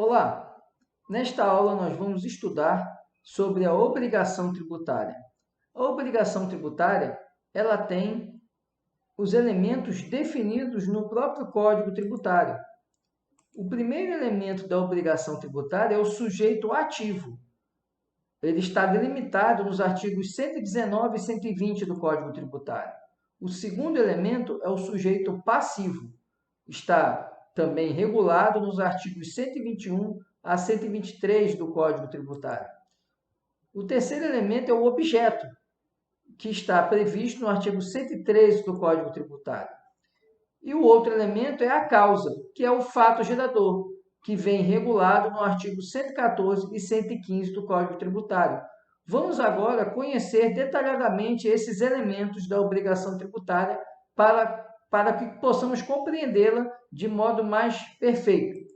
Olá! Nesta aula nós vamos estudar sobre a obrigação tributária. A obrigação tributária, ela tem os elementos definidos no próprio Código Tributário. O primeiro elemento da obrigação tributária é o sujeito ativo. Ele está delimitado nos artigos 119 e 120 do Código Tributário. O segundo elemento é o sujeito passivo. Está também regulado nos artigos 121 a 123 do Código Tributário. O terceiro elemento é o objeto, que está previsto no artigo 113 do Código Tributário. E o outro elemento é a causa, que é o fato gerador, que vem regulado no artigo 114 e 115 do Código Tributário. Vamos agora conhecer detalhadamente esses elementos da obrigação tributária para que possamos compreendê-la de modo mais perfeito.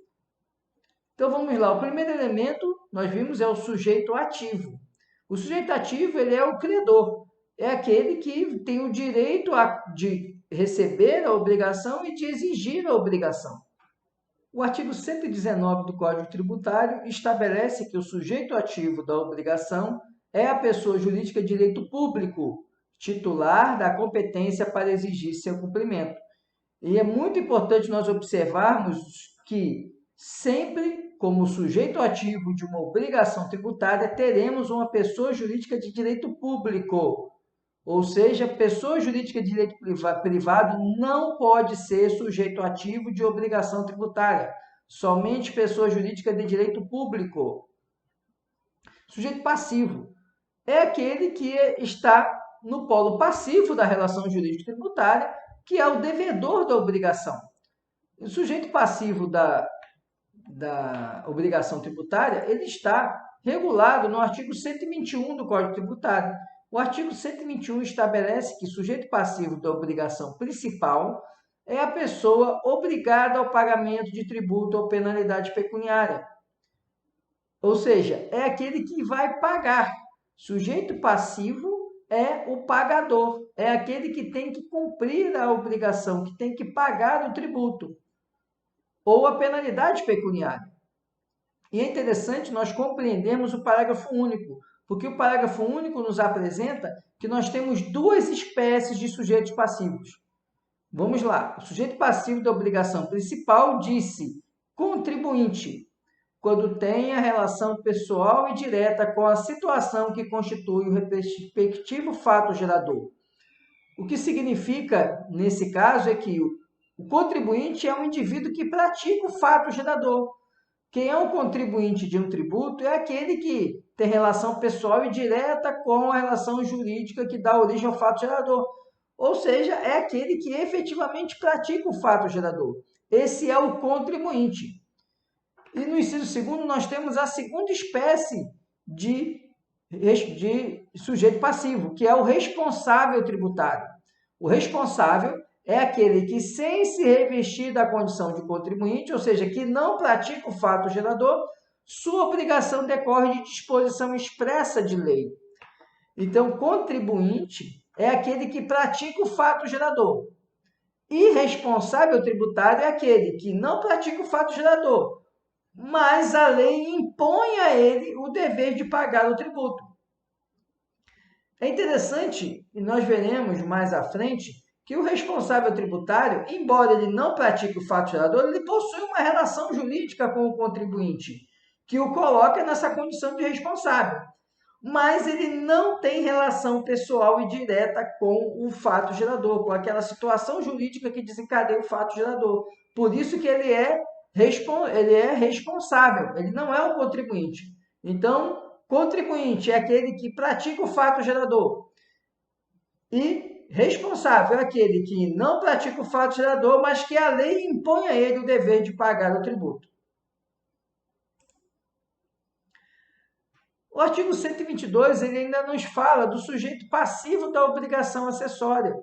Então vamos lá, o primeiro elemento, nós vimos, é o sujeito ativo. O sujeito ativo, ele é o credor, é aquele que tem o direito de receber a obrigação e de exigir a obrigação. O artigo 119 do Código Tributário estabelece que o sujeito ativo da obrigação é a pessoa jurídica de direito público, titular da competência para exigir seu cumprimento. E é muito importante nós observarmos que sempre, como sujeito ativo de uma obrigação tributária, teremos uma pessoa jurídica de direito público. Ou seja, pessoa jurídica de direito privado não pode ser sujeito ativo de obrigação tributária. Somente pessoa jurídica de direito público. Sujeito passivo é aquele que está no polo passivo da relação jurídica tributária, que é o devedor da obrigação. O sujeito passivo da obrigação tributária, ele está regulado no artigo 121 do Código Tributário. O artigo 121 estabelece que sujeito passivo da obrigação principal é a pessoa obrigada ao pagamento de tributo ou penalidade pecuniária. Ou seja, é aquele que vai pagar. Sujeito passivo é o pagador, é aquele que tem que cumprir a obrigação, que tem que pagar o tributo ou a penalidade pecuniária. E é interessante nós compreendermos o parágrafo único, porque o parágrafo único nos apresenta que nós temos duas espécies de sujeitos passivos. Vamos lá. O sujeito passivo da obrigação principal disse contribuinte, quando tem a relação pessoal e direta com a situação que constitui o respectivo fato gerador. O que significa, nesse caso, é que o contribuinte é um indivíduo que pratica o fato gerador. Quem é um contribuinte de um tributo é aquele que tem relação pessoal e direta com a relação jurídica que dá origem ao fato gerador. Ou seja, é aquele que efetivamente pratica o fato gerador. Esse é o contribuinte. E no inciso segundo, nós temos a segunda espécie de sujeito passivo, que é o responsável tributário. O responsável é aquele que, sem se revestir da condição de contribuinte, ou seja, que não pratica o fato gerador, sua obrigação decorre de disposição expressa de lei. Então, contribuinte é aquele que pratica o fato gerador. E responsável tributário é aquele que não pratica o fato gerador, mas a lei impõe a ele o dever de pagar o tributo. É interessante, e nós veremos mais à frente, que o responsável tributário, embora ele não pratique o fato gerador, ele possui uma relação jurídica com o contribuinte, que o coloca nessa condição de responsável. Mas ele não tem relação pessoal e direta com o fato gerador, com aquela situação jurídica que desencadeia o fato gerador. Por isso que ele é responsável, ele não é um contribuinte. Então, contribuinte é aquele que pratica o fato gerador. E responsável é aquele que não pratica o fato gerador, mas que a lei impõe a ele o dever de pagar o tributo. O artigo 122 ele ainda nos fala do sujeito passivo da obrigação acessória.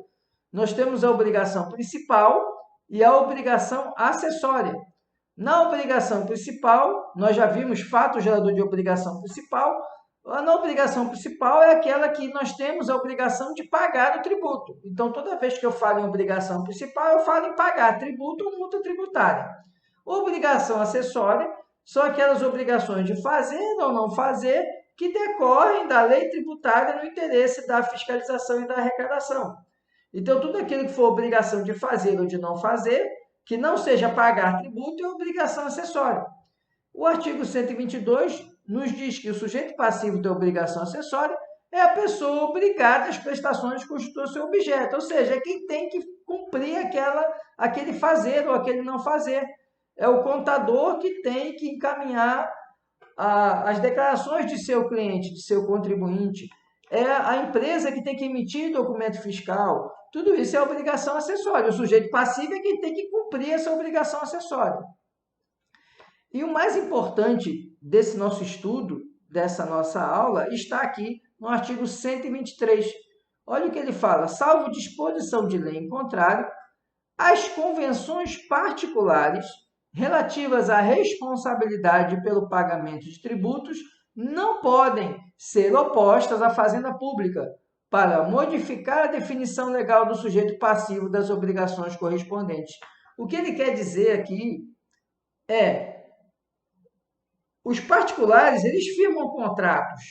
Nós temos a obrigação principal e a obrigação acessória. Na obrigação principal, nós já vimos fato gerador de obrigação principal. Na obrigação principal é aquela que nós temos a obrigação de pagar o tributo. Então, toda vez que eu falo em obrigação principal, eu falo em pagar tributo ou multa tributária. Obrigação acessória são aquelas obrigações de fazer ou não fazer que decorrem da lei tributária no interesse da fiscalização e da arrecadação. Então, tudo aquilo que for obrigação de fazer ou de não fazer, que não seja pagar tributo, é obrigação acessória. O artigo 122 nos diz que o sujeito passivo da obrigação acessória é a pessoa obrigada às prestações que constituem seu objeto, ou seja, é quem tem que cumprir aquele fazer ou aquele não fazer. É o contador que tem que encaminhar as declarações de seu cliente, de seu contribuinte. É a empresa que tem que emitir documento fiscal. Tudo isso é obrigação acessória. O sujeito passivo é quem tem que cumprir essa obrigação acessória. E o mais importante desse nosso estudo, dessa nossa aula, está aqui no artigo 123. Olha o que ele fala: salvo disposição de lei em contrário, as convenções particulares relativas à responsabilidade pelo pagamento de tributos não podem ser opostas à fazenda pública para modificar a definição legal do sujeito passivo das obrigações correspondentes. O que ele quer dizer aqui é: os particulares, eles firmam contratos,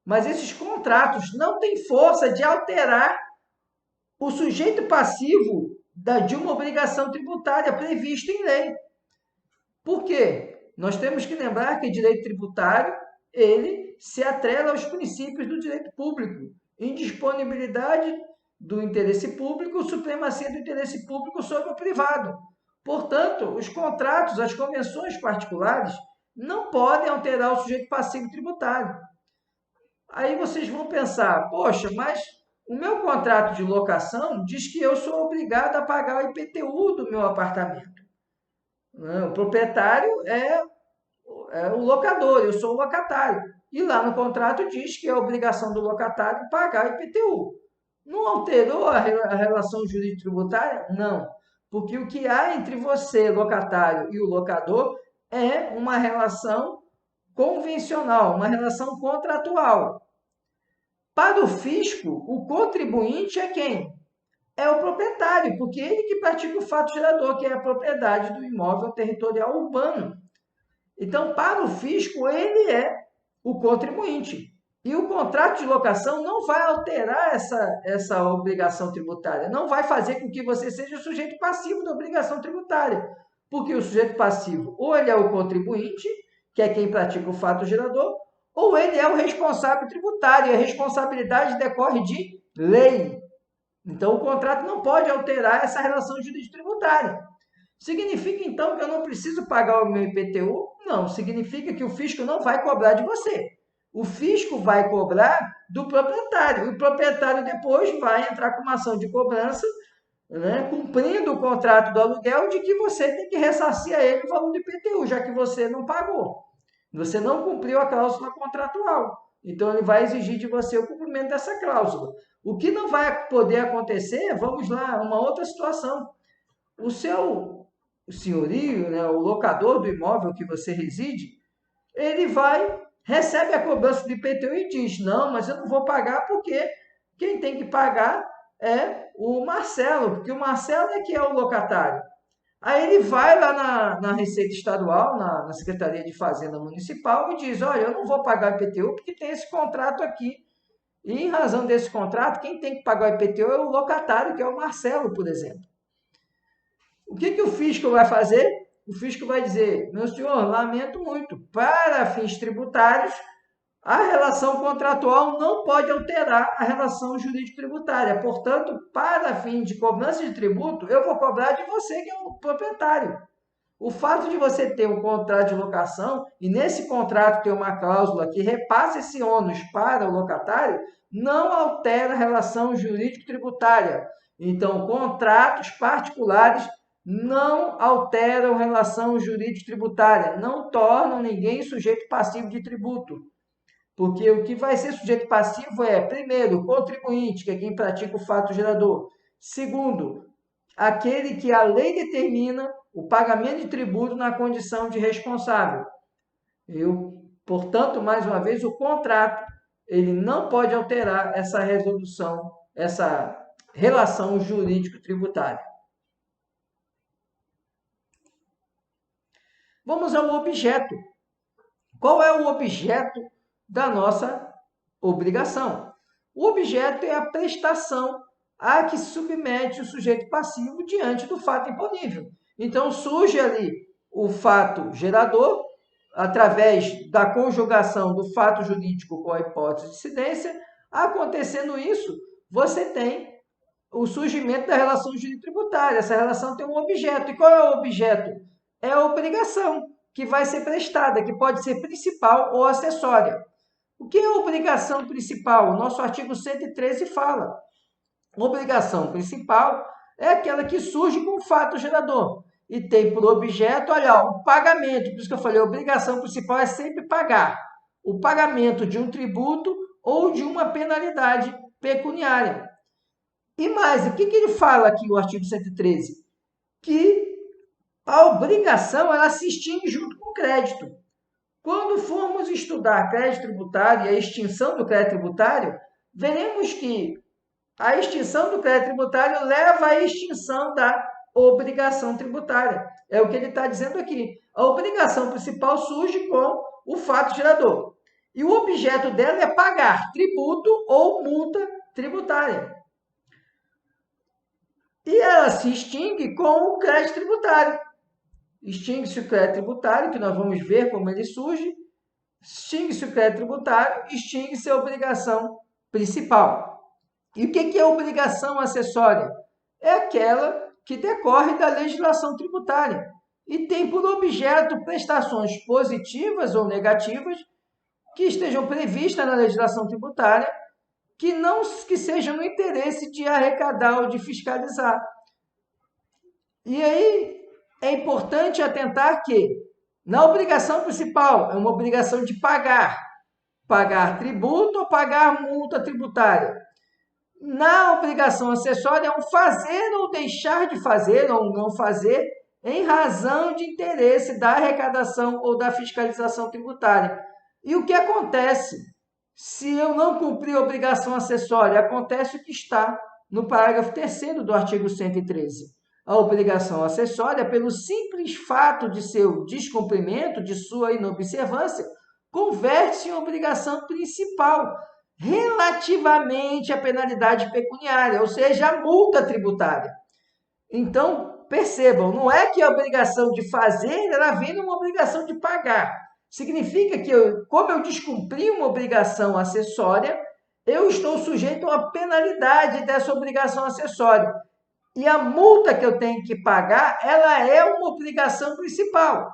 mas esses contratos não têm força de alterar o sujeito passivo de uma obrigação tributária prevista em lei. Por quê? Nós temos que lembrar que o direito tributário, ele se atrela aos princípios do direito público, indisponibilidade do interesse público, supremacia do interesse público sobre o privado. Portanto, os contratos, as convenções particulares, não podem alterar o sujeito passivo tributário. Aí vocês vão pensar: poxa, mas o meu contrato de locação diz que eu sou obrigado a pagar o IPTU do meu apartamento. O proprietário é o locador, eu sou o locatário. E lá no contrato diz que é obrigação do locatário pagar o IPTU. Não alterou a relação jurídico-tributária? Não. Porque o que há entre você, locatário, e o locador é uma relação convencional, uma relação contratual. Para o fisco, o contribuinte é quem? É o proprietário, porque ele que pratica o fato gerador, que é a propriedade do imóvel territorial urbano. Então, para o fisco, ele é o contribuinte. E o contrato de locação não vai alterar essa obrigação tributária, não vai fazer com que você seja o sujeito passivo da obrigação tributária, porque o sujeito passivo ou ele é o contribuinte, que é quem pratica o fato gerador, ou ele é o responsável tributário, e a responsabilidade decorre de lei. Então, o contrato não pode alterar essa relação jurídico-tributária. Significa, então, que eu não preciso pagar o meu IPTU? Não, significa que o fisco não vai cobrar de você. O fisco vai cobrar do proprietário. E o proprietário depois vai entrar com uma ação de cobrança, né, cumprindo o contrato do aluguel, de que você tem que ressarcir a ele o valor do IPTU, já que você não pagou. Você não cumpriu a cláusula contratual. Então, ele vai exigir de você o cumprimento dessa cláusula. O que não vai poder acontecer, vamos lá, uma outra situação. O seu senhorio, né, o locador do imóvel que você reside, ele recebe a cobrança do IPTU e diz: não, mas eu não vou pagar porque quem tem que pagar é o Marcelo, porque o Marcelo é que é o locatário. Aí ele vai lá na Receita Estadual, na Secretaria de Fazenda Municipal, e diz: olha, eu não vou pagar o IPTU porque tem esse contrato aqui. E em razão desse contrato, quem tem que pagar o IPTU é o locatário, que é o Marcelo, por exemplo. O que o fisco vai fazer? O fisco vai dizer: meu senhor, lamento muito, para fins tributários, a relação contratual não pode alterar a relação jurídico-tributária. Portanto, para fim de cobrança de tributo, eu vou cobrar de você, que é o proprietário. O fato de você ter um contrato de locação e nesse contrato ter uma cláusula que repassa esse ônus para o locatário, não altera a relação jurídico-tributária. Então, contratos particulares não alteram relação jurídico-tributária, não tornam ninguém sujeito passivo de tributo. Porque o que vai ser sujeito passivo é, primeiro, o contribuinte, que é quem pratica o fato gerador. Segundo, aquele que a lei determina o pagamento de tributo na condição de responsável. Portanto, mais uma vez, o contrato ele não pode alterar essa resolução, essa relação jurídico-tributária. Vamos ao objeto. Qual é o objeto da nossa obrigação? O objeto é a prestação a que se submete o sujeito passivo diante do fato imponível. Então, surge ali o fato gerador, através da conjugação do fato jurídico com a hipótese de incidência. Acontecendo isso, você tem o surgimento da relação jurídico-tributária. Essa relação tem um objeto. E qual é o objeto? É a obrigação que vai ser prestada, que pode ser principal ou acessória. O que é a obrigação principal? O nosso artigo 113 fala. Obrigação principal é aquela que surge com o fato gerador e tem por objeto, olha, o pagamento. Por isso que eu falei, a obrigação principal é sempre pagar. O pagamento de um tributo ou de uma penalidade pecuniária. E mais, o que ele fala aqui, o artigo 113? Que a obrigação ela se extingue junto com o crédito. Quando formos estudar crédito tributário e a extinção do crédito tributário, veremos que a extinção do crédito tributário leva à extinção da obrigação tributária. É o que ele está dizendo aqui. A obrigação principal surge com o fato gerador. E o objeto dela é pagar tributo ou multa tributária. E ela se extingue com o crédito tributário. Extingue-se o crédito tributário, que nós vamos ver como ele surge. Extingue-se o crédito tributário, extingue-se a obrigação principal. E o que é obrigação acessória? É aquela que decorre da legislação tributária e tem por objeto prestações positivas ou negativas que estejam previstas na legislação tributária que sejam no interesse de arrecadar ou de fiscalizar. E aí é importante atentar que na obrigação principal é uma obrigação de pagar tributo ou pagar multa tributária. Na obrigação acessória é um fazer ou deixar de fazer ou não fazer em razão de interesse da arrecadação ou da fiscalização tributária. E o que acontece se eu não cumprir a obrigação acessória? Acontece o que está no parágrafo 3º do artigo 113. A obrigação acessória, pelo simples fato de seu descumprimento, de sua inobservância, converte-se em obrigação principal relativamente à penalidade pecuniária, ou seja, a multa tributária. Então, percebam, não é que a obrigação de fazer ela vem numa obrigação de pagar. Significa que, como eu descumpri uma obrigação acessória, eu estou sujeito a uma penalidade dessa obrigação acessória. E a multa que eu tenho que pagar, ela é uma obrigação principal.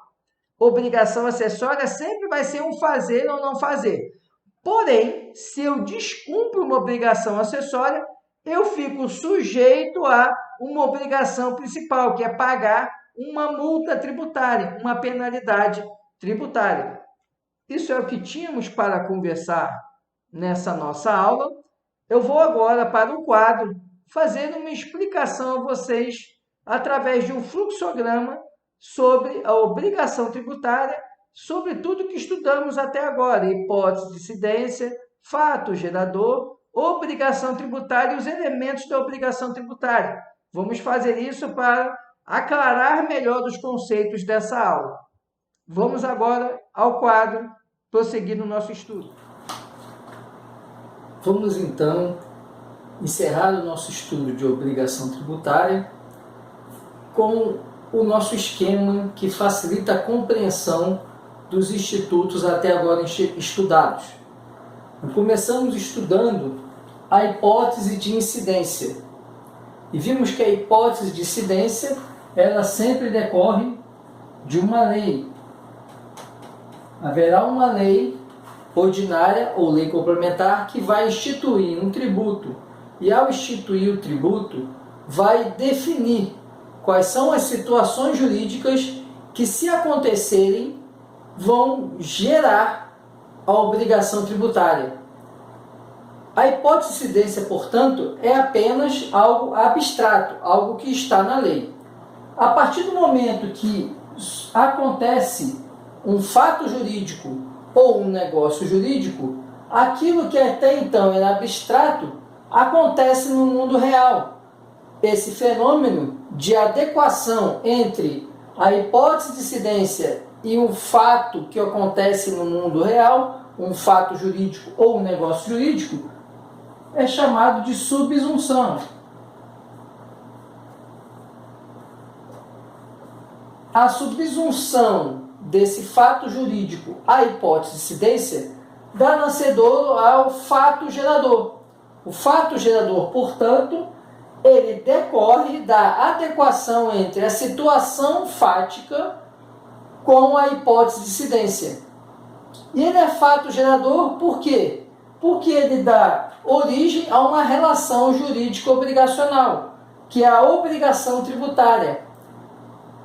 Obrigação acessória sempre vai ser um fazer ou não fazer. Porém, se eu descumpro uma obrigação acessória, eu fico sujeito a uma obrigação principal, que é pagar uma multa tributária, uma penalidade tributária. Isso é o que tínhamos para conversar nessa nossa aula. Eu vou agora para o quadro fazer uma explicação a vocês através de um fluxograma sobre a obrigação tributária, sobre tudo que estudamos até agora, hipótese de incidência, fato gerador, obrigação tributária e os elementos da obrigação tributária. Vamos fazer isso para aclarar melhor os conceitos dessa aula. Vamos agora ao quadro, prosseguir no nosso estudo. Vamos então encerrar o nosso estudo de obrigação tributária com o nosso esquema que facilita a compreensão dos institutos até agora estudados. Começamos estudando a hipótese de incidência e vimos que a hipótese de incidência ela sempre decorre de uma lei. Haverá uma lei ordinária ou lei complementar que vai instituir um tributo e, ao instituir o tributo, vai definir quais são as situações jurídicas que, se acontecerem, vão gerar a obrigação tributária. A hipótese de incidência, portanto, é apenas algo abstrato, algo que está na lei. A partir do momento que acontece um fato jurídico ou um negócio jurídico, aquilo que até então era abstrato acontece no mundo real. Esse fenômeno de adequação entre a hipótese de incidência e um fato que acontece no mundo real, um fato jurídico ou um negócio jurídico, é chamado de subsunção. A subsunção desse fato jurídico à hipótese de incidência dá nascedouro ao fato gerador. O fato gerador, portanto, ele decorre da adequação entre a situação fática com a hipótese de incidência. E ele é fato gerador por quê? Porque ele dá origem a uma relação jurídica obrigacional, que é a obrigação tributária.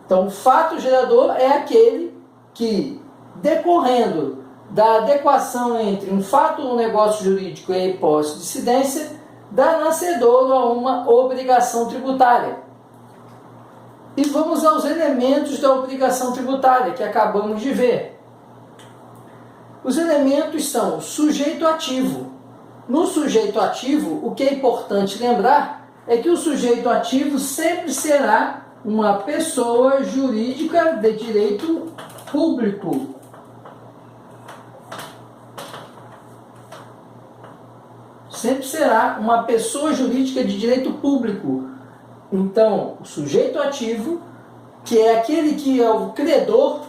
Então, o fato gerador é aquele que, decorrendo da adequação entre um fato ou um negócio jurídico e a hipótese de incidência, dá nascedouro a uma obrigação tributária. E vamos aos elementos da obrigação tributária que acabamos de ver. Os elementos são sujeito ativo. No sujeito ativo, o que é importante lembrar é que o sujeito ativo sempre será uma pessoa jurídica de direito público. Sempre será uma pessoa jurídica de direito público. Então, o sujeito ativo, que é aquele que é o credor,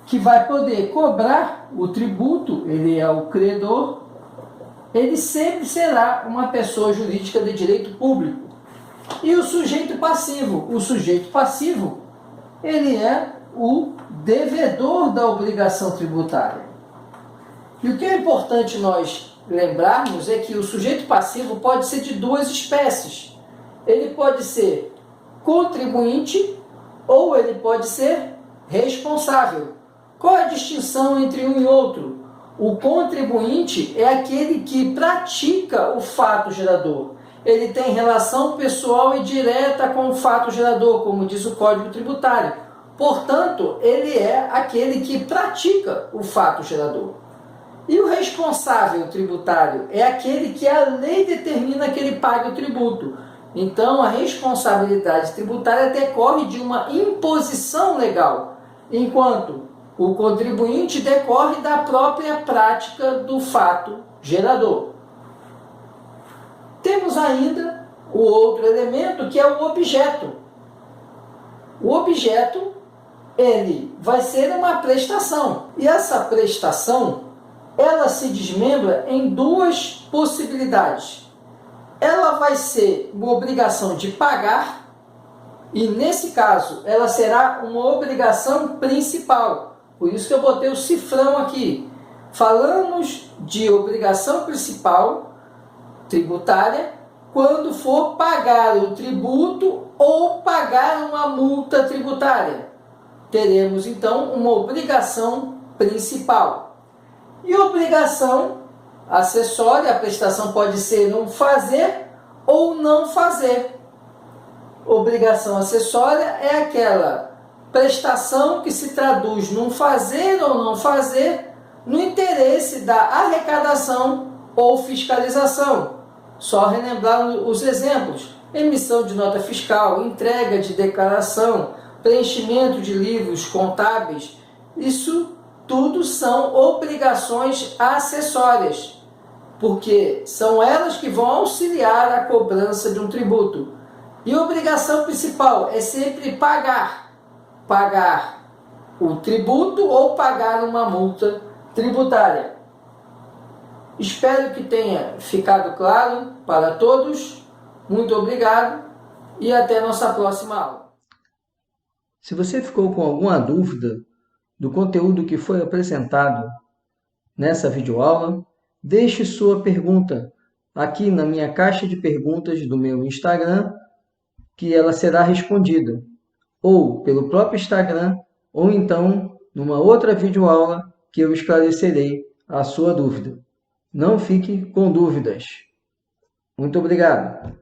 que vai poder cobrar o tributo, ele é o credor, ele sempre será uma pessoa jurídica de direito público. E o sujeito passivo? O sujeito passivo, ele é o devedor da obrigação tributária. E o que é importante nós lembrarmos é que o sujeito passivo pode ser de duas espécies. Ele pode ser contribuinte ou ele pode ser responsável. Qual é a distinção entre um e outro? O contribuinte é aquele que pratica o fato gerador. Ele tem relação pessoal e direta com o fato gerador, como diz o Código Tributário. Portanto, ele é aquele que pratica o fato gerador. E o responsável tributário é aquele que a lei determina que ele pague o tributo. Então, a responsabilidade tributária decorre de uma imposição legal, enquanto o contribuinte decorre da própria prática do fato gerador. Temos ainda o outro elemento, que é o objeto. O objeto, ele vai ser uma prestação. E essa prestação, ela se desmembra em duas possibilidades. Ela vai ser uma obrigação de pagar, e nesse caso, ela será uma obrigação principal. Por isso que eu botei o cifrão aqui. Falamos de obrigação principal tributária quando for pagar o tributo ou pagar uma multa tributária. Teremos então uma obrigação principal. E obrigação acessória, a prestação pode ser um fazer ou não fazer. Obrigação acessória é aquela prestação que se traduz num fazer ou não fazer no interesse da arrecadação ou fiscalização. Só relembrar os exemplos: emissão de nota fiscal, entrega de declaração, preenchimento de livros contábeis. Isso tudo são obrigações acessórias, porque são elas que vão auxiliar a cobrança de um tributo. E a obrigação principal é sempre pagar o tributo ou pagar uma multa tributária. Espero que tenha ficado claro para todos. Muito obrigado e até a nossa próxima aula. Se você ficou com alguma dúvida do conteúdo que foi apresentado nessa videoaula, deixe sua pergunta aqui na minha caixa de perguntas do meu Instagram, que ela será respondida, ou pelo próprio Instagram, ou então numa outra videoaula que eu esclarecerei a sua dúvida. Não fique com dúvidas. Muito obrigado.